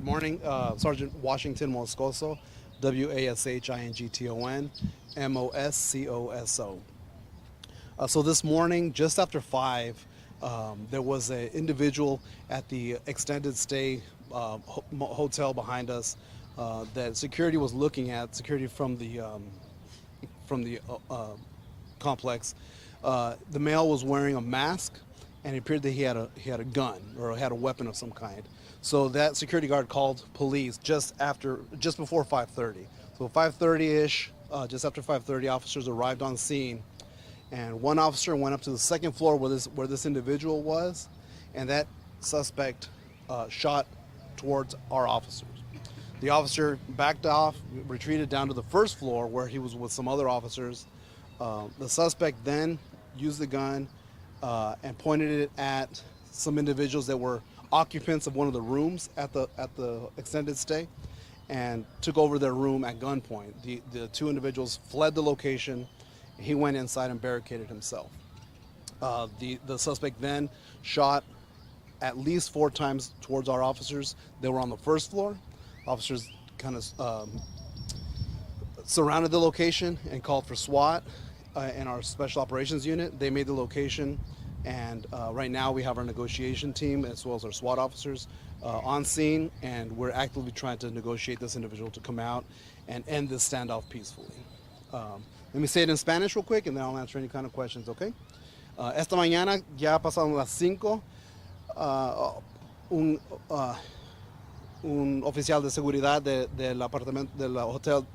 Good morning, Sergeant Washington Moscoso, Washington, Moscoso. So this morning, just after 5, there was an individual at the extended stay hotel behind us that security was looking at, security from the complex. The male was wearing a mask, and it appeared that he had a gun or had a weapon of some kind. So that security guard called police just before 5:30. So 5:30ish, just after 5:30, officers arrived on scene, and one officer went up to the second floor where this individual was, and that suspect shot towards our officers. The officer backed off, retreated down to the first floor where he was with some other officers. The suspect then used the gun and pointed it at some individuals that were occupants of one of the rooms at the extended stay, and took over their room at gunpoint. The two individuals fled the location. He went inside and barricaded himself. The suspect then shot at least 4 times towards our officers. They were on the first floor. Officers kind of surrounded the location and called for SWAT and our special operations unit. They made the location, and right now we have our negotiation team as well as our SWAT officers on scene, and we're actively trying to negotiate this individual to come out and end this standoff peacefully. Let me say it in Spanish real quick, and then I'll answer any kind of questions, okay? Esta mañana, ya pasaron las 5, un oficial de seguridad del apartamento del hotel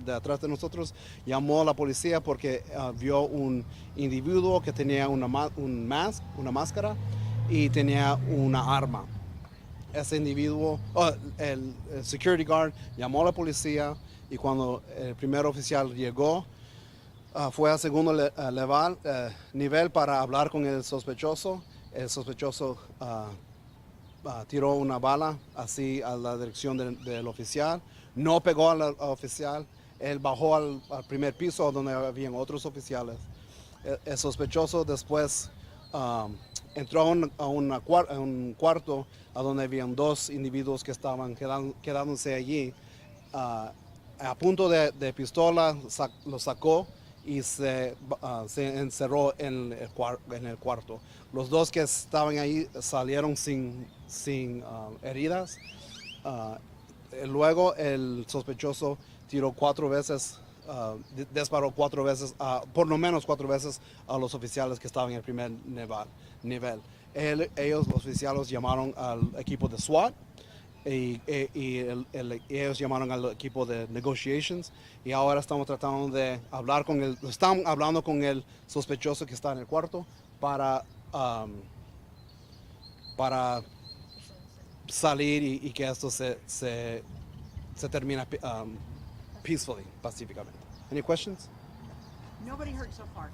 de atrás de nosotros llamó a la policía porque vio un individuo que tenía una máscara y tenía una arma. Ese individuo, el security guard llamó a la policía, y cuando el primer oficial llegó, fue al segundo nivel para hablar con el sospechoso. El sospechoso tiró una bala así a la dirección del oficial. No pegó al oficial. Él bajó al primer piso donde habían otros oficiales. El sospechoso después entró a un cuarto a donde habían 2 individuos que estaban quedándose allí. A punto de pistola lo sacó y se encerró en el cuarto. Los 2 que estaban ahí salieron sin heridas. Luego el sospechoso tiró 4 veces, disparó 4 veces, por lo menos 4 veces a los oficiales que estaban en el primer nivel. Los oficiales llamaron al equipo de SWAT, y ellos llamaron al equipo de negotiations, y ahora estamos tratando de hablar estamos hablando con el sospechoso que está en el cuarto para salir y que esto se termine peacefully, pacíficamente. Any questions? Nobody hurt so far.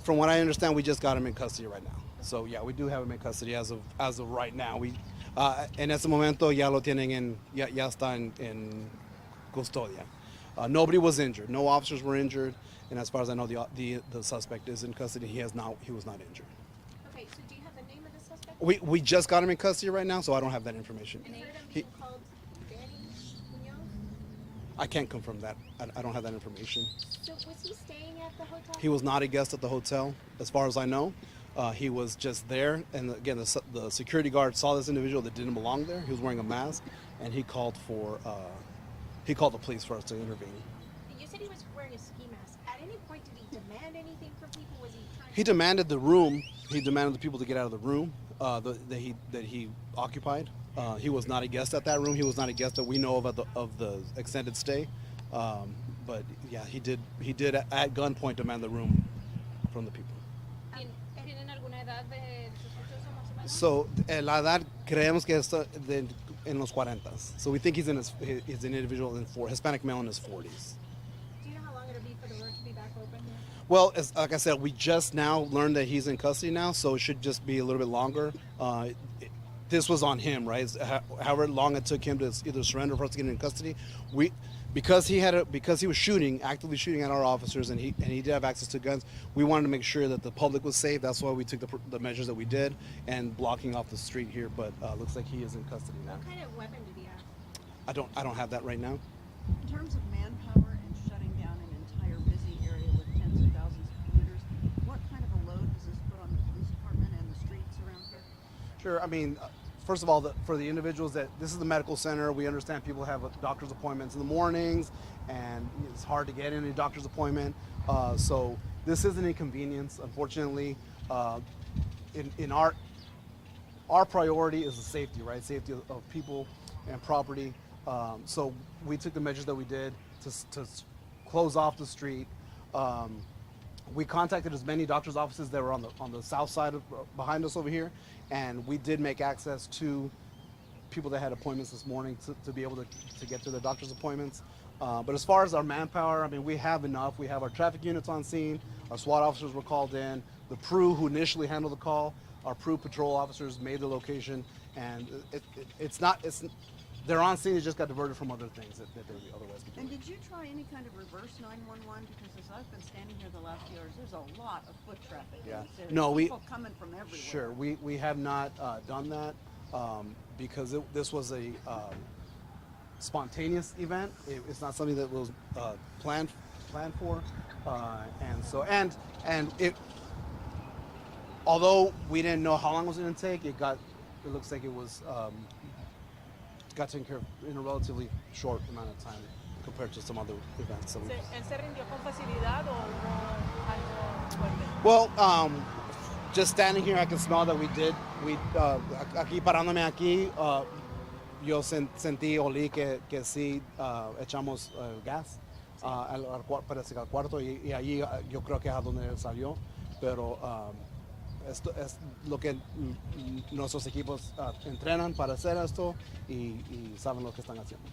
From what I understand, we just got him in custody right now. So yeah, we do have him in custody as of right now. En ese momento ya lo tienen ya está en custodia. Nobody was injured. No officers were injured, and as far as I know, the suspect is in custody. He was not injured. Okay, so do you have the name of the suspect? We just got him in custody right now, so I don't have that information. And I heard him being called Danny Munoz? I can't confirm that. I don't have that information. So was he staying at the hotel? He was not a guest at the hotel, as far as I know. He was just there, and again, the security guard saw this individual that didn't belong there. He was wearing a mask, and he called the police for us to intervene. You said he was wearing a ski mask. At any point, did he demand anything from people? Was he trying He demanded the room. He demanded the people to get out of the room that he occupied. He was not a guest at that room. He was not a guest that we know of the extended stay. But yeah, he did at gunpoint demand the room from the people. ¿Tienen alguna edad de sospechoso más o menos? So la edad creemos que está en los 40s. So we think he's an individual Hispanic male in his 40s. Do you know how long it'll be for the road to be back open here? Well, like I said, we just now learned that he's in custody now, so it should just be a little bit longer. This was on him, right? However long it took him to either surrender or for us to get in custody, because he was actively shooting at our officers, and he did have access to guns. We wanted to make sure that the public was safe. That's why we took the measures that we did, and blocking off the street here. But looks like he is in custody now. What kind of weapon did he have? I don't have that right now. In terms of manpower and shutting down an entire busy area with tens of thousands of commuters, what kind of a load does this put on the police department and the streets around here? Sure. I mean, first of all, for the individuals that this is the medical center, we understand people have doctor's appointments in the mornings, and it's hard to get any doctor's appointment. So this is an inconvenience, unfortunately. In our priority is the safety, right? Safety of people and property. So we took the measures that we did to close off the street. We contacted as many doctor's offices that were on the south side behind us over here, and we did make access to people that had appointments this morning to be able to get to their doctor's appointments. But as far as our manpower, I mean, we have enough. We have our traffic units on scene. Our SWAT officers were called in. The PRU, who initially handled the call, our PRU patrol officers made the location, and they're on scene. It just got diverted from other things that they would otherwise be doing. And did you try any kind of reverse 911? Because as I've been standing here the last few hours, there's a lot of foot traffic in this area. No, people coming from everywhere. Sure, we have not done that because this was a spontaneous event. It's not something that was planned for, and it. Although we didn't know how long it was going to take, it looks like it was got taken care of in a relatively short amount of time compared to some other events. ¿Él se rindió con facilidad o hubo algo fuerte? Well, just standing here, I can smell that we aquí parándome aquí, yo sentí, olí que sí echamos gas parece que al cuarto y allí yo creo que es a donde él salió, pero esto es lo que nuestros equipos entrenan para hacer esto y saben lo que están haciendo.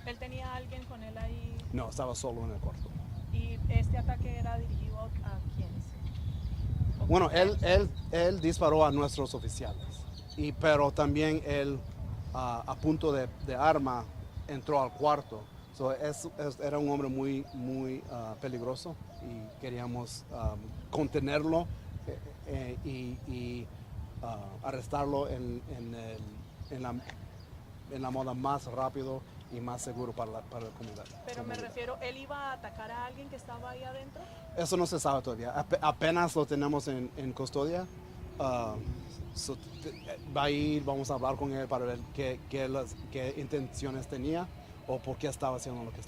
¿Él tenía a alguien con él ahí? No, estaba solo en el cuarto. ¿Y este ataque era dirigido a quiénes? Bueno, él disparó a nuestros oficiales, pero también él a punto de arma entró al cuarto. So, era un hombre muy peligroso y queríamos contenerlo y arrestarlo en la moda más rápido y más seguro para la comunidad. Pero me refiero, ¿él iba a atacar a alguien que estaba ahí adentro? Eso no se sabe todavía. Apenas lo tenemos en custodia. Va a ir, vamos a hablar con él para ver qué intenciones tenía o por qué estaba haciendo lo que estaba